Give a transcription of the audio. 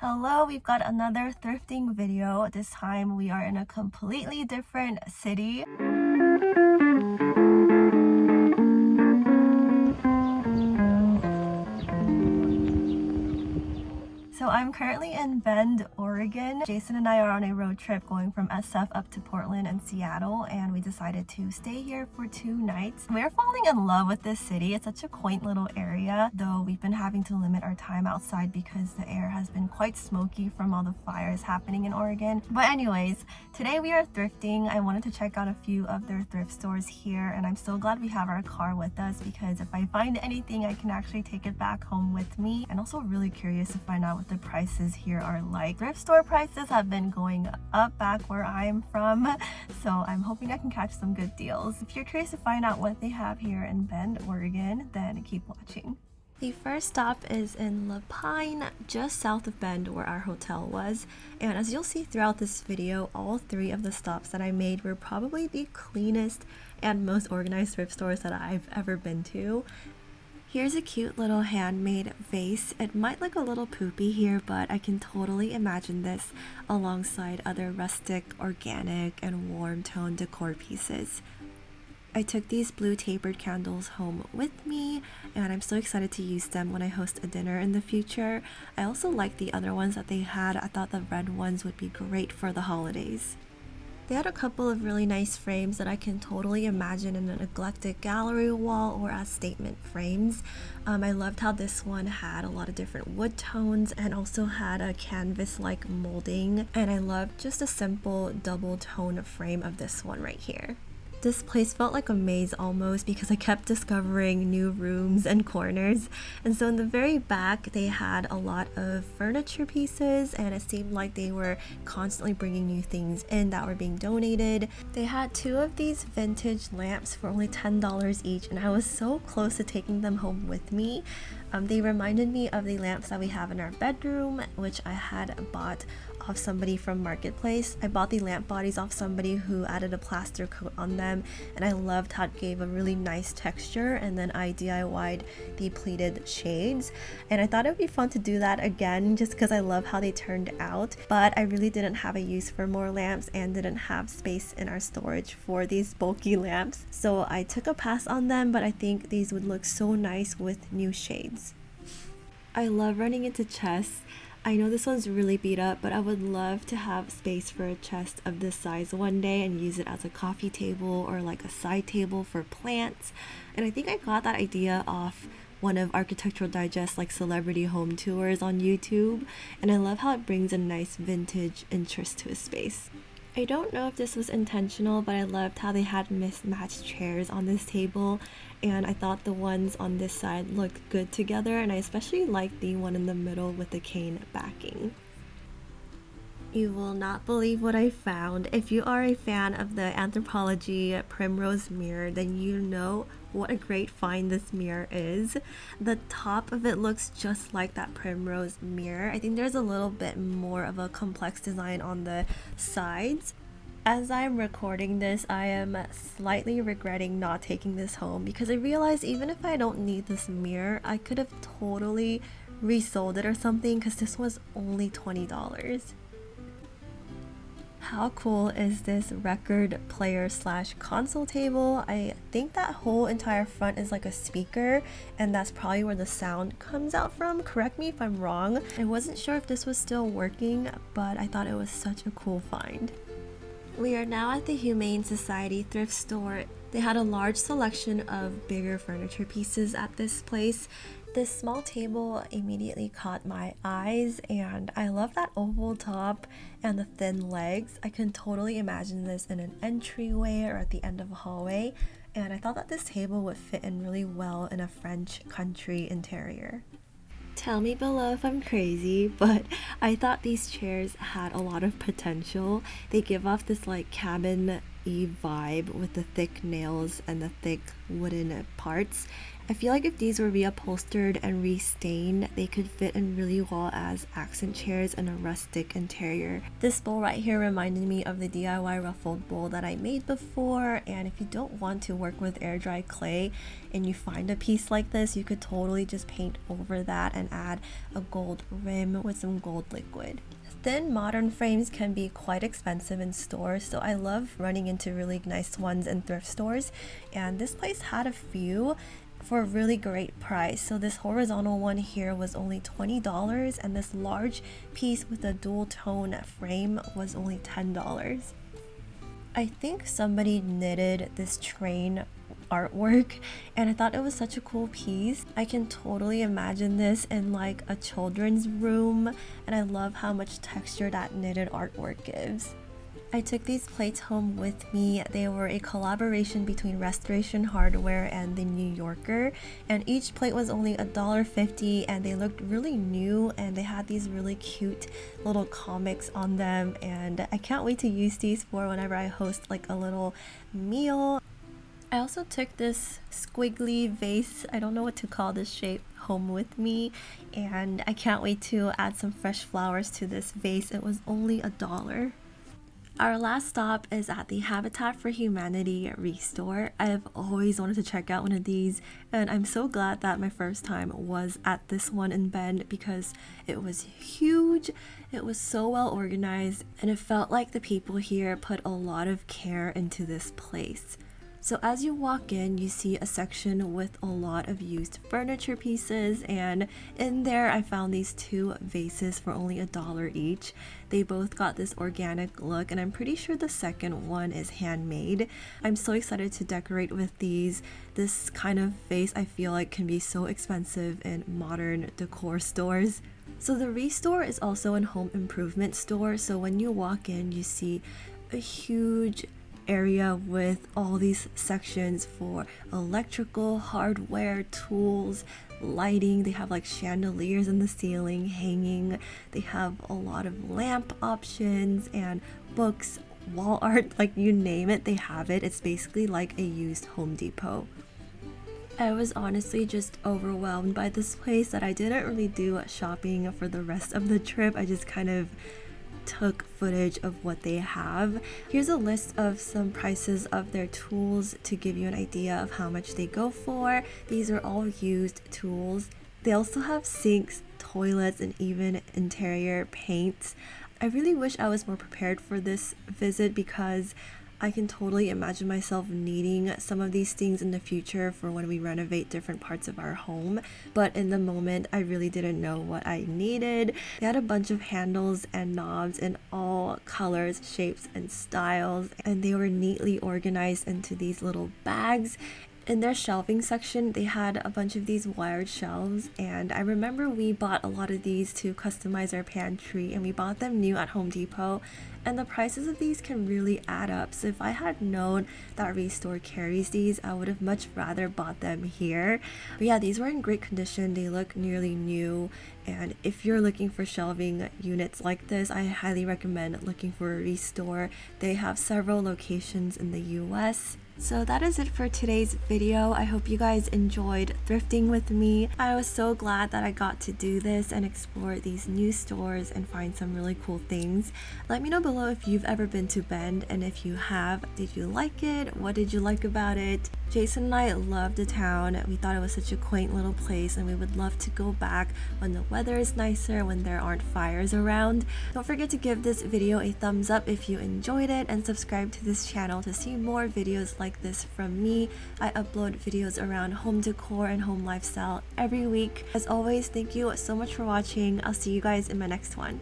Hello, we've got another thrifting video. This time we are in a completely different city. So I'm currently in Bend, Oregon. Jason and I are on a road trip going from SF up to Portland and Seattle, and we decided to stay here for 2 nights. We're falling in love with this city. It's such a quaint little area, though we've been having to limit our time outside because the air has been quite smoky from all the fires happening in Oregon. But anyways, today we are thrifting. I wanted to check out a few of their thrift stores here, and I'm so glad we have our car with us because if I find anything, I can actually take it back home with me. And also really curious to find out what the prices here are like. Thrift store prices have been going up back where I'm from, so I'm hoping I can catch some good deals. If you're curious to find out what they have here in Bend, Oregon, then keep watching. The first stop is in La Pine, just south of Bend where our hotel was. And as you'll see throughout this video, all 3 of the stops that I made were probably the cleanest and most organized thrift stores that I've ever been to. Here's a cute little handmade vase. It might look a little poopy here, but I can totally imagine this alongside other rustic, organic, and warm tone decor pieces. I took these blue tapered candles home with me, and I'm so excited to use them when I host a dinner in the future. I also like the other ones that they had. I thought the red ones would be great for the holidays. They had a couple of really nice frames that I can totally imagine in an eclectic gallery wall or as statement frames. I loved how this one had a lot of different wood tones and also had a canvas-like molding. And I loved just a simple double tone frame of this one right here. This place felt like a maze almost because I kept discovering new rooms and corners. And so in the very back, they had a lot of furniture pieces, and it seemed like they were constantly bringing new things in that were being donated. They had 2 of these vintage lamps for only $10 each, and I was so close to taking them home with me. They reminded me of the lamps that we have in our bedroom, which I had bought off somebody from Marketplace. I bought the lamp bodies off somebody who added a plaster coat on them, and I loved how it gave a really nice texture. And then I DIY'd the pleated shades, and I thought it would be fun to do that again just because I love how they turned out. But I really didn't have a use for more lamps and didn't have space in our storage for these bulky lamps, so I took a pass on them, but I think these would look so nice with new shades. I love running into chests. I know this one's really beat up, but I would love to have space for a chest of this size one day and use it as a coffee table or like a side table for plants. And I think I got that idea off one of Architectural Digest's like celebrity home tours on YouTube, and I love how it brings a nice vintage interest to a space. I don't know if this was intentional, but I loved how they had mismatched chairs on this table, and I thought the ones on this side looked good together, and I especially liked the one in the middle with the cane backing. You will not believe what I found. If you are a fan of the Anthropologie Primrose mirror, then you know what a great find this mirror is. The top of it looks just like that Primrose mirror. I think there's a little bit more of a complex design on the sides. As I'm recording this, I am slightly regretting not taking this home because I realized even if I don't need this mirror, I could have totally resold it or something because this was only $20. How cool is this record player slash console table? I think that whole entire front is like a speaker, and that's probably where the sound comes out from. Correct me if I'm wrong. I wasn't sure if this was still working, but I thought it was such a cool find. We are now at the Humane Society thrift store. They had a large selection of bigger furniture pieces at this place. This small table immediately caught my eyes, and I love that oval top and the thin legs. I can totally imagine this in an entryway or at the end of a hallway, and I thought that this table would fit in really well in a French country interior. Tell me below if I'm crazy, but I thought these chairs had a lot of potential. They give off this like cabin-y vibe with the thick nails and the thick wooden parts. I feel like if these were reupholstered and restained, they could fit in really well as accent chairs in a rustic interior. This bowl right here reminded me of the DIY ruffled bowl that I made before, and if you don't want to work with air dry clay and you find a piece like this, you could totally just paint over that and add a gold rim with some gold liquid. Thin modern frames can be quite expensive in stores, so I love running into really nice ones in thrift stores, and this place had a few for a really great price. So this horizontal one here was only $20, and this large piece with a dual tone frame was only $10. I think somebody knitted this train artwork, and I thought it was such a cool piece. I can totally imagine this in like a children's room, and I love how much texture that knitted artwork gives. I took these plates home with me. They were a collaboration between Restoration Hardware and the New Yorker, and each plate was only $1.50, and they looked really new, and they had these really cute little comics on them, and I can't wait to use these for whenever I host like a little meal. I also took this squiggly vase, I don't know what to call this shape, home with me, and I can't wait to add some fresh flowers to this vase. It was only $1. Our last stop is at the Habitat for Humanity Restore. I've always wanted to check out one of these, and I'm so glad that my first time was at this one in Bend because it was huge, it was so well organized, and it felt like the people here put a lot of care into this place. So as you walk in, you see a section with a lot of used furniture pieces, and in there I found these two vases for only $1 each. They both got this organic look, and I'm pretty sure the second one is handmade. I'm so excited to decorate with these. This kind of vase I feel like can be so expensive in modern decor stores. So the Restore is also a home improvement store, so when you walk in you see a huge area with all these sections for electrical, hardware, tools, lighting. They have like chandeliers in the ceiling hanging. They have a lot of lamp options and books, wall art, like you name it, they have it. It's basically like a used Home Depot. I was honestly just overwhelmed by this place that I didn't really do shopping for the rest of the trip. I just kind of took footage of what they have. Here's a list of some prices of their tools to give you an idea of how much they go for. These are all used tools. They also have sinks, toilets, and even interior paints. I really wish I was more prepared for this visit because I can totally imagine myself needing some of these things in the future for when we renovate different parts of our home. But in the moment, I really didn't know what I needed. They had a bunch of handles and knobs in all colors, shapes, and styles, and they were neatly organized into these little bags. In their shelving section, they had a bunch of these wired shelves, and I remember we bought a lot of these to customize our pantry, and we bought them new at Home Depot, and the prices of these can really add up. So if I had known that Restore carries these, I would have much rather bought them here. But yeah, these were in great condition. They look nearly new, and if you're looking for shelving units like this, I highly recommend looking for a Restore. They have several locations in the US. So that is it for today's video. I hope you guys enjoyed thrifting with me. I was so glad that I got to do this and explore these new stores and find some really cool things. Let me know below if you've ever been to Bend, and if you have, did you like it? What did you like about it? Jason and I loved the town. We thought it was such a quaint little place, and we would love to go back when the weather is nicer, when there aren't fires around. Don't forget to give this video a thumbs up if you enjoyed it, and subscribe to this channel to see more videos like this from me. I upload videos around home decor and home lifestyle every week. As always, thank you so much for watching. I'll see you guys in my next one.